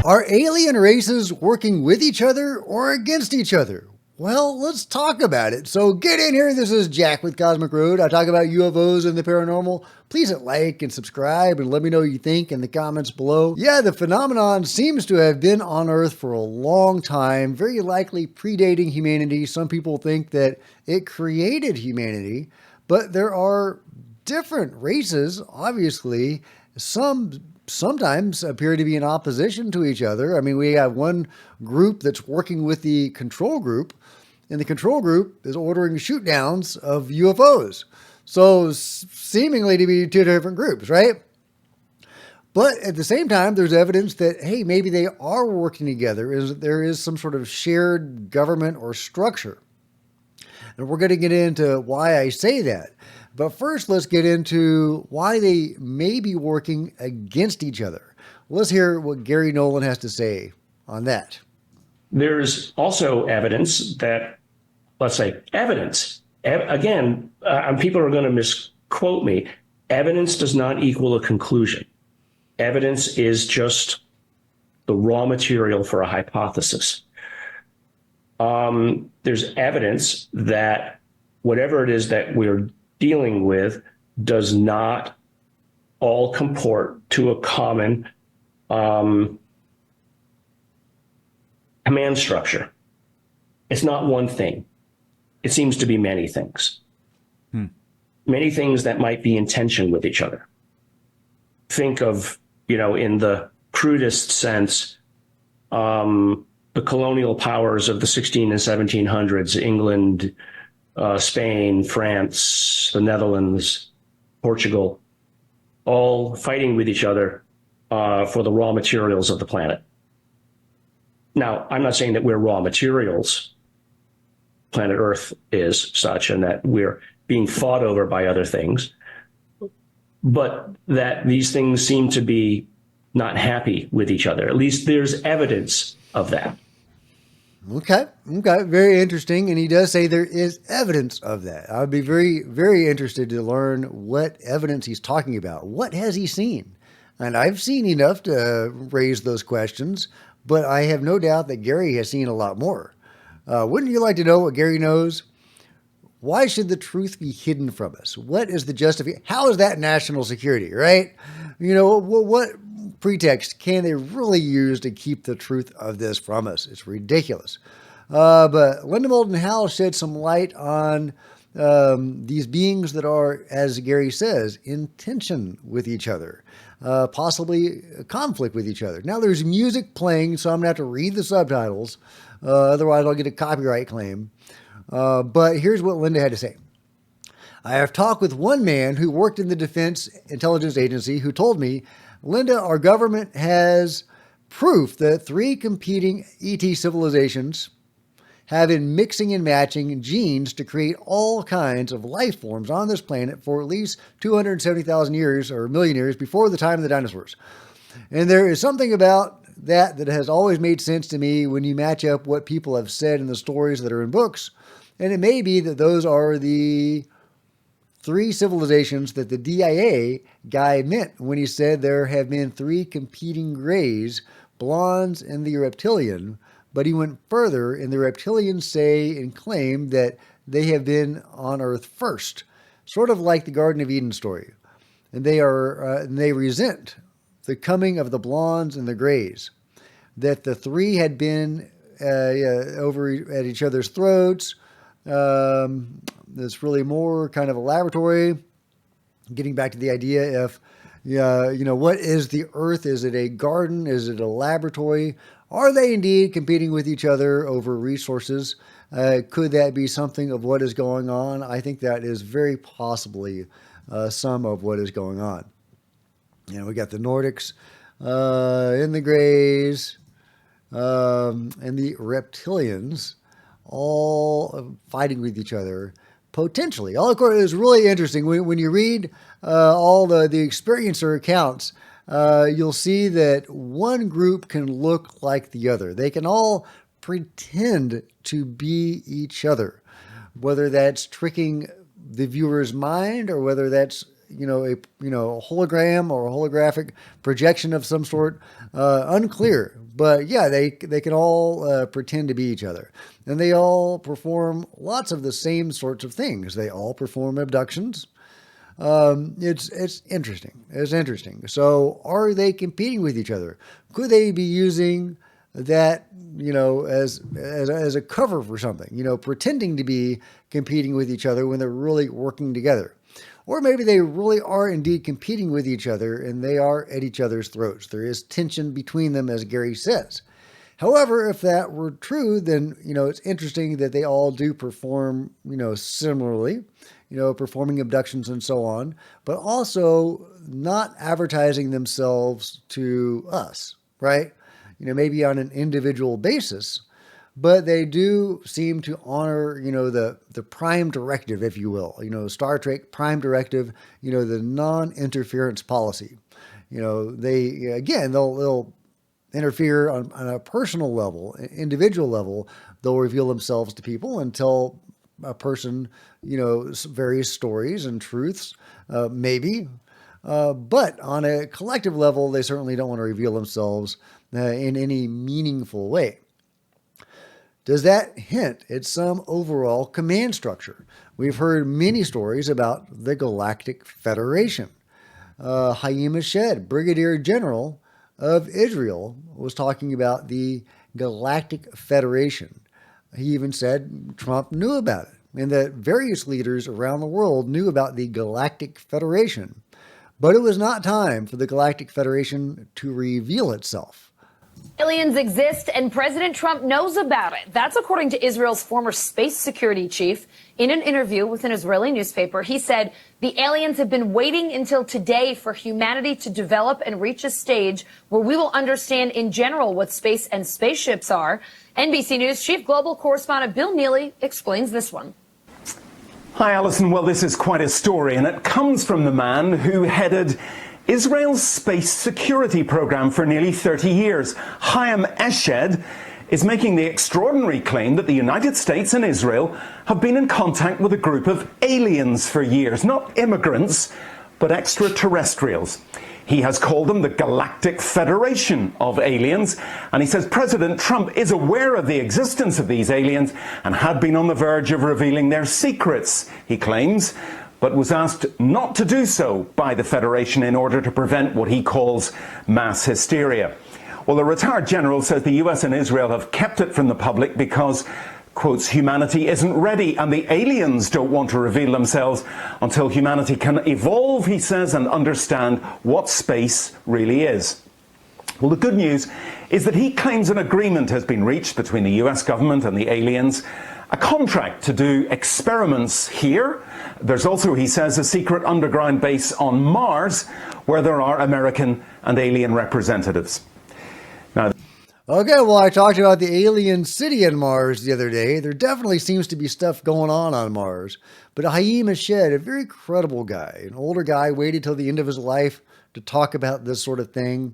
Are alien races working with each other or against each other? Well, let's talk about it. So get in here. This is Jack with Cosmic Road. I talk about UFOs and the paranormal. Please hit like and subscribe and let me know what you think in the comments below. Yeah, the phenomenon seems to have been on Earth for a long time, very likely predating humanity. Some people think that it created humanity, but there are different races, obviously. Some sometimes appear to be in opposition to each other. I mean, we have one group that's working with the control group, and the control group is ordering shoot downs of UFOs. So seemingly to be two different groups, right? But at the same time, there's evidence that, hey, maybe they are working together. There is some sort of shared government or structure. And we're going to get into why I say that. But first, let's get into why they may be working against each other. Let's hear what Gary Nolan has to say on that. There's also evidence that, let's say, evidence. Again, people are going to misquote me. Evidence does not equal a conclusion. Evidence is just the raw material for a hypothesis. There's evidence that whatever it is that we're dealing with does not all comport to a common command structure. It's not one thing. It seems to be many things. Many things that might be in tension with each other. Think of, in the crudest sense, the colonial powers of the 16 and 1700s, England, Spain, France, the Netherlands, Portugal, all fighting with each other for the raw materials of the planet. Now, I'm not saying that we're raw materials. Planet Earth is such, and that we're being fought over by other things, but that these things seem to be not happy with each other. At least there's evidence of that. Okay. Very interesting. And he does say there is evidence of that. I would be very, very interested to learn what evidence he's talking about. What has he seen? And I've seen enough to raise those questions, but I have no doubt that Gary has seen a lot more. Wouldn't you like to know what Gary knows? Why should the truth be hidden from us? What is the justification? How is that national security, right? What pretext can they really use to keep the truth of this from us? It's ridiculous. But Linda Moulton Howe shed some light on these beings that are, as Gary says, in tension with each other, possibly a conflict with each other. Now, there's music playing, so I'm going to have to read the subtitles. Otherwise, I'll get a copyright claim. But here's what Linda had to say. I have talked with one man who worked in the Defense Intelligence Agency who told me, Linda, our government has proof that 3 competing ET civilizations have been mixing and matching genes to create all kinds of life forms on this planet for at least 270,000 years or million years before the time of the dinosaurs. And there is something about that has always made sense to me when you match up what people have said in the stories that are in books. And it may be that those are the 3 civilizations that the DIA guy meant when he said there have been 3 competing grays, blondes, and the reptilian. But he went further, and the reptilians say and claim that they have been on Earth first, sort of like the Garden of Eden story. And they resent the coming of the blondes and the grays, that the 3 had been over at each other's throats. It's really more kind of a laboratory. Getting back to the idea of, what is the Earth? Is it a garden? Is it a laboratory? Are they indeed competing with each other over resources? Could that be something of what is going on? I think that is very possibly some of what is going on. We got the Nordics and the Greys and the Reptilians all fighting with each other, potentially. All of course, it's really interesting. When you read all the experiencer accounts, you'll see that one group can look like the other. They can all pretend to be each other, whether that's tricking the viewer's mind or whether that's a hologram or a holographic projection of some sort. Unclear, but yeah, they can all pretend to be each other, and they all perform lots of the same sorts of things. They all perform abductions. It's interesting. It's interesting. So, are they competing with each other? Could they be using that, as a cover for something? Pretending to be competing with each other when they're really working together. Or maybe they really are indeed competing with each other and they are at each other's throats. There is tension between them, as Gary says. However, if that were true, then, it's interesting that they all do perform, similarly, performing abductions and so on, but also not advertising themselves to us, right? Maybe on an individual basis, but they do seem to honor, the prime directive, if you will, Star Trek prime directive, the non-interference policy. They'll interfere on a personal level, individual level. They'll reveal themselves to people and tell a person, various stories and truths, maybe. But on a collective level, they certainly don't want to reveal themselves in any meaningful way. Does that hint at some overall command structure? We've heard many stories about the Galactic Federation. Haim Eshed, Brigadier General of Israel, was talking about the Galactic Federation. He even said Trump knew about it and that various leaders around the world knew about the Galactic Federation. But it was not time for the Galactic Federation to reveal itself. Aliens exist and President Trump knows about it. That's according to Israel's former space security chief. In an interview with an Israeli newspaper, he said the aliens have been waiting until today for humanity to develop and reach a stage where we will understand in general what space and spaceships are. NBC News chief global correspondent Bill Neely explains this one. Hi, Alison. Well, this is quite a story, and it comes from the man who headed Israel's space security program for nearly 30 years. Haim Eshed is making the extraordinary claim that the United States and Israel have been in contact with a group of aliens for years, not immigrants, but extraterrestrials. He has called them the Galactic Federation of aliens, and he says President Trump is aware of the existence of these aliens and had been on the verge of revealing their secrets, he claims, but was asked not to do so by the Federation in order to prevent what he calls mass hysteria. Well, the retired general says the US and Israel have kept it from the public because, quotes, humanity isn't ready and the aliens don't want to reveal themselves until humanity can evolve, he says, and understand what space really is. Well, the good news is that he claims an agreement has been reached between the US government and the aliens, a contract to do experiments here. There's also, he says, a secret underground base on Mars where there are American and alien representatives. Now, okay, well, I talked about the alien city on Mars the other day. There definitely seems to be stuff going on Mars. But Haim Eshed, a very credible guy, an older guy, waited till the end of his life to talk about this sort of thing.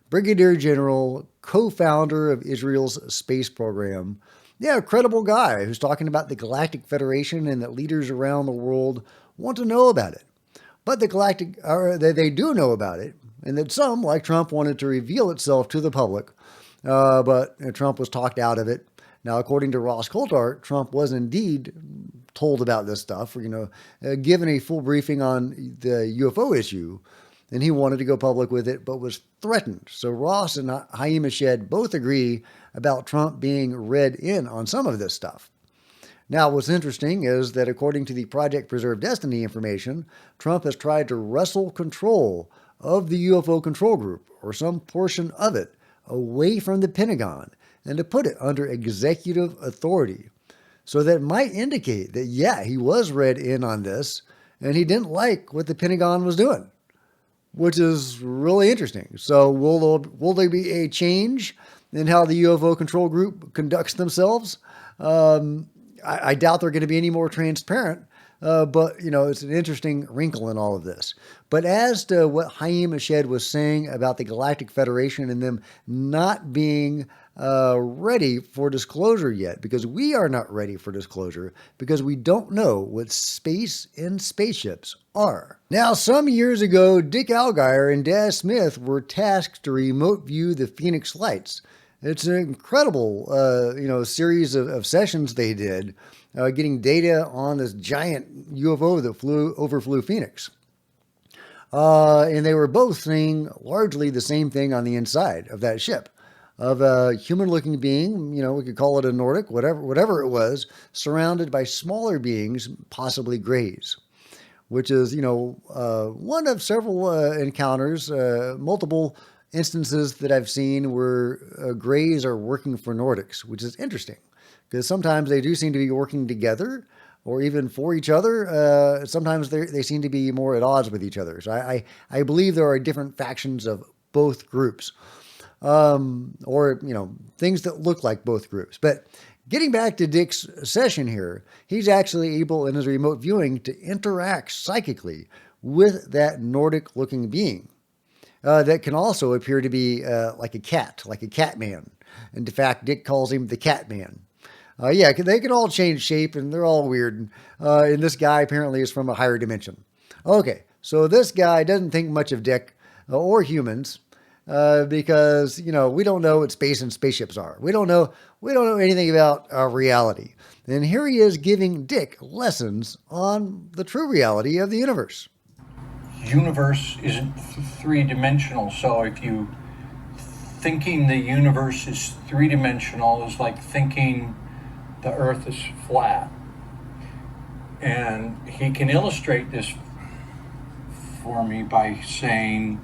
Brigadier General, co-founder of Israel's space program. Yeah, a credible guy who's talking about the Galactic Federation and that leaders around the world want to know about it. But they do know about it, and that some, like Trump, wanted to reveal itself to the public. But Trump was talked out of it. Now, according to Ross Coulthart, Trump was indeed told about this stuff, given a full briefing on the UFO issue, and he wanted to go public with it, but was threatened. So Ross and Haim Eshed both agree about Trump being read in on some of this stuff. Now, what's interesting is that according to the Project Preserve Destiny information, Trump has tried to wrestle control of the UFO control group, or some portion of it, away from the Pentagon and to put it under executive authority. So that might indicate that, yeah, he was read in on this and he didn't like what the Pentagon was doing, which is really interesting. So will there be a change in how the UFO control group conducts themselves? I doubt they're going to be any more transparent. But, it's an interesting wrinkle in all of this. But as to what Haim Eshed was saying about the Galactic Federation and them not being ready for disclosure yet, because we are not ready for disclosure because we don't know what space and spaceships are. Now, some years ago, Dick Allgaier and Daz Smith were tasked to remote view the Phoenix Lights. It's an incredible, series of sessions they did, getting data on this giant UFO that overflew Phoenix. And they were both seeing largely the same thing on the inside of that ship, of a human-looking being, we could call it a Nordic, whatever it was, surrounded by smaller beings, possibly grays, which is, one of several encounters, multiple instances that I've seen where grays are working for Nordics, which is interesting because sometimes they do seem to be working together or even for each other. Sometimes they seem to be more at odds with each other. So I believe there are different factions of both groups, or things that look like both groups. But getting back to Dick's session here, he's actually able in his remote viewing to interact psychically with that Nordic-looking being. That can also appear to be like a cat man. And in fact, Dick calls him the cat man. They can all change shape and they're all weird. And this guy apparently is from a higher dimension. Okay, so this guy doesn't think much of Dick or humans because, we don't know what space and spaceships are. We don't know anything about reality. And here he is giving Dick lessons on the true reality of the universe. Universe isn't three-dimensional, so if you thinking the universe is three-dimensional is like thinking the earth is flat. And he can illustrate this for me by saying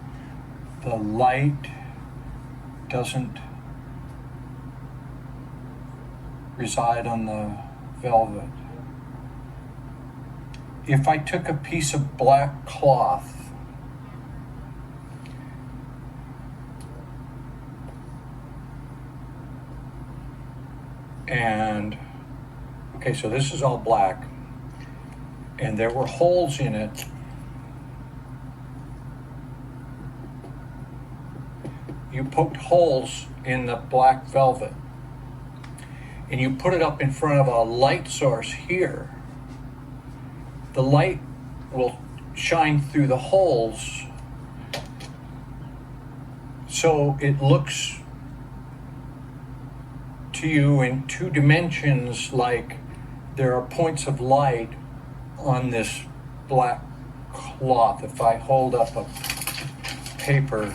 the light doesn't reside on the velvet. If I took a piece of black cloth and, okay, so this is all black, and there were holes in it. You poked holes in the black velvet, and you put it up in front of a light source here. The light will shine through the holes, so it looks to you in two dimensions like there are points of light on this black cloth. If I hold up a paper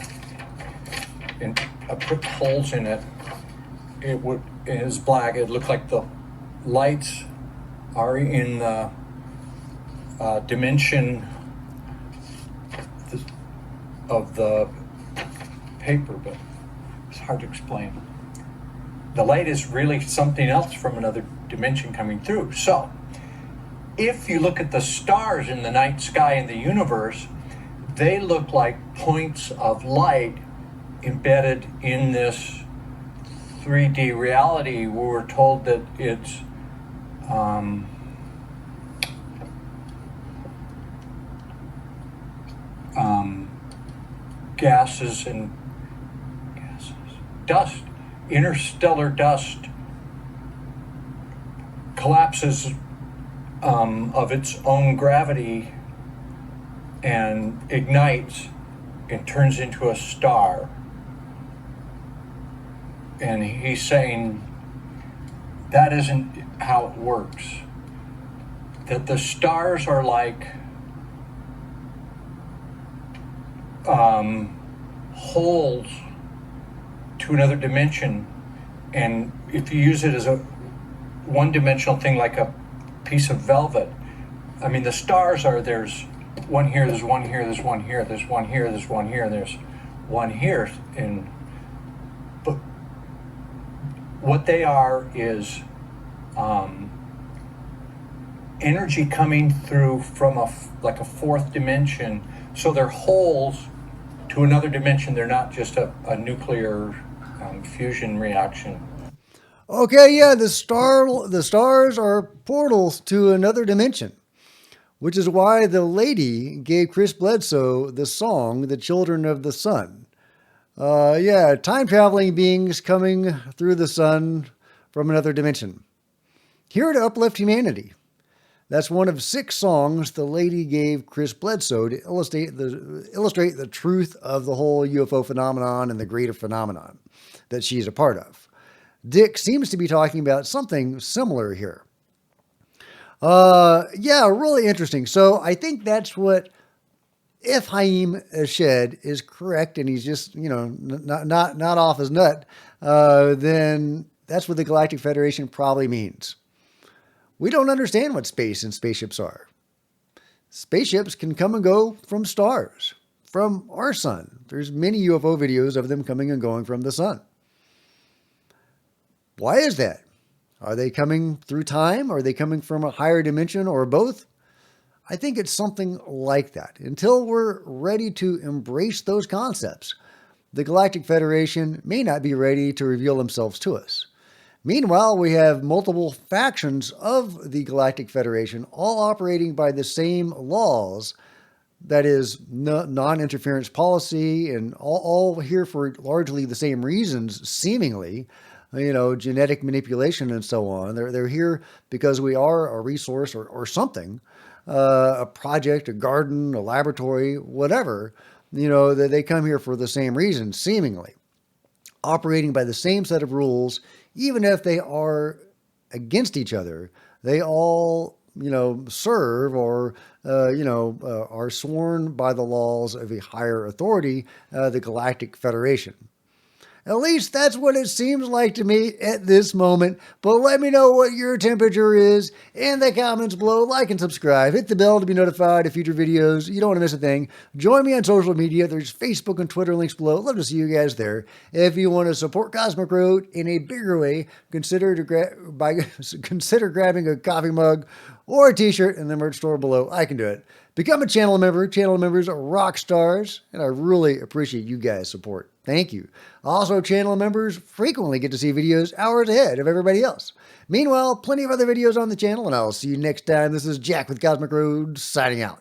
and I put holes in it, it is black. It looked like the lights are in the dimension of the paper, but it's hard to explain. The light is really something else from another dimension coming through. So, if you look at the stars in the night sky in the universe, they look like points of light embedded in this 3D reality. We're told that it's dust, interstellar dust collapses of its own gravity and ignites and turns into a star. And he's saying that isn't how it works. That the stars are like holes to another dimension, and if you use it as a one-dimensional thing like a piece of velvet, I mean the stars are, there's one here, there's one here, there's one here, there's one here, there's one here, and there's one here, and but what they are is energy coming through from like a fourth dimension. So they're holes to another dimension. They're not just a nuclear fusion reaction. Okay, yeah, the stars are portals to another dimension, which is why the lady gave Chris Bledsoe the song "The Children of the Sun." Yeah, time traveling beings coming through the sun from another dimension. Here to uplift humanity. That's one of 6 songs the lady gave Chris Bledsoe to illustrate the truth of the whole UFO phenomenon and the greater phenomenon that she's a part of. Dick seems to be talking about something similar here. Yeah, really interesting. So I think that's what, if Haim Eshed is correct and he's just, not off his nut, then that's what the Galactic Federation probably means. We don't understand what space and spaceships are. Spaceships can come and go from stars, from our sun. There's many UFO videos of them coming and going from the sun. Why is that? Are they coming through time? Are they coming from a higher dimension or both? I think it's something like that. Until we're ready to embrace those concepts, the Galactic Federation may not be ready to reveal themselves to us. Meanwhile, we have multiple factions of the Galactic Federation, all operating by the same laws, that is, non-interference policy, and all here for largely the same reasons, seemingly, genetic manipulation and so on. They're here because we are a resource or something, a project, a garden, a laboratory, whatever, that they come here for the same reasons, seemingly, operating by the same set of rules. Even if they are against each other, they all, serve or, are sworn by the laws of a higher authority, the Galactic Federation. At least that's what it seems like to me at this moment. But let me know what your temperature is in the comments below. Like and subscribe. Hit the bell to be notified of future videos. You don't want to miss a thing. Join me on social media. There's Facebook and Twitter links below. Love to see you guys there. If you want to support Cosmic Road in a bigger way, consider grabbing a coffee mug or a t-shirt in the merch store below. I can do it. Become a channel member. Channel members are rock stars, and I really appreciate you guys' support. Thank you. Also, channel members frequently get to see videos hours ahead of everybody else. Meanwhile, plenty of other videos on the channel, and I'll see you next time. This is Jack with Cosmic Road, signing out.